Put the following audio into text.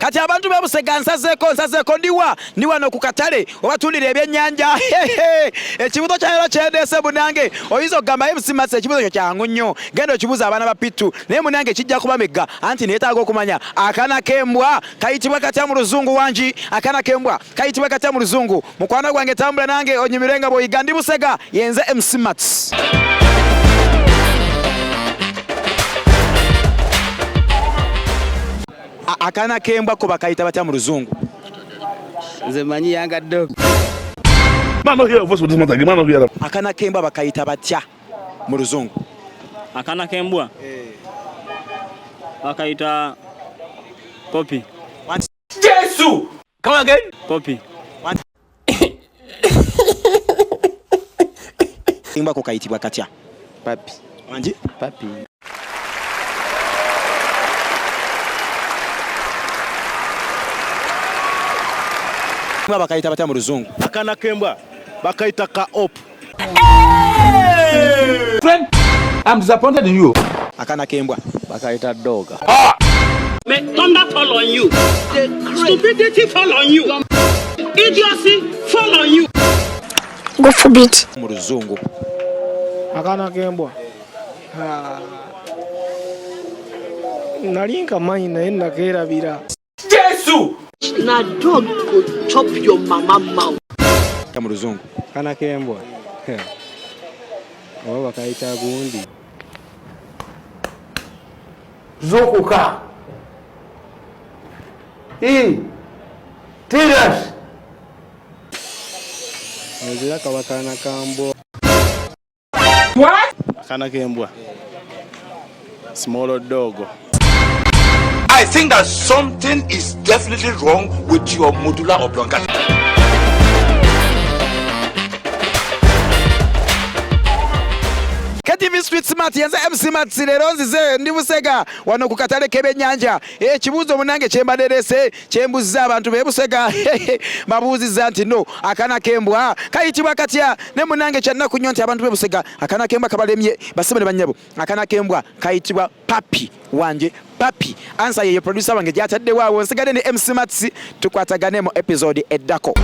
kati abantu bebusega nsazeko ndiwa no kukatale obatulira ebyennyanja ekibuzo kyalo kyendese munange oyizo gamba ebusimase ekibuzo kyo kyangu nnyo genda okibuza abaana ba Pitu naye munange kijja kuba mega anti neetaaga okumanya Akaana Kembwa kayitibwa katya mu Luzungu wanji Akaana Kembwa kayitibwa katya mu Luzungu mukwano gwange tambula nange onyumirenga boyiga ndi busega yenze Streetsmart. Akaana Kembwa ko bakayita batya mu Luzungu? Nze manyi yanga dog. Akaana Kembwa bakayita batya mu Luzungu? Akaana Kembwa bakayita Poppy. Jesu! Come again? Poppy. Kembwa ko kayitibwa katya? Papi. Wanji? Papi. Kembwa bakayita batya mu Luzungu? Akaana Kembwa bakayita ka op. Friend, I'm disappointed in you. Akaana Kembwa Bakayita dog. May thunder fall on you. Stupidity fall on you. Idiocy fall on you. Go forbid. mu Luzungu? Akaana Kembwa nali nkamanyi naye nakeerabira. Jesu! Na dog will chop your mama mouth. Mu Luzungu? Akaana Kembwa oba bakayita gundi. Zokuka. Tiras. Ozira kabakana kambo. What? Akaana Kembwa small dog. I think that something is definitely wrong with your medulla oblongata. KTV Streetsmart yenze Streetsmart lero nzize ndi busega wano ku katale k'ebyennyanja ekibuzo munange kyembaderese kyembuza abantu bebusega babuuziza nti no Akaana Kembwa kayitibwa katya ne munange kyannaku nnyo nti abantu bebusega Akaana Kembwa kabalemye basebe ne bannyabo Akaana Kembwa kayitibwa Papi wanje Papi ansa ye producer wange gyatadde waawo nsigadde ne Streetsmart tukwatagane mu episode eddako.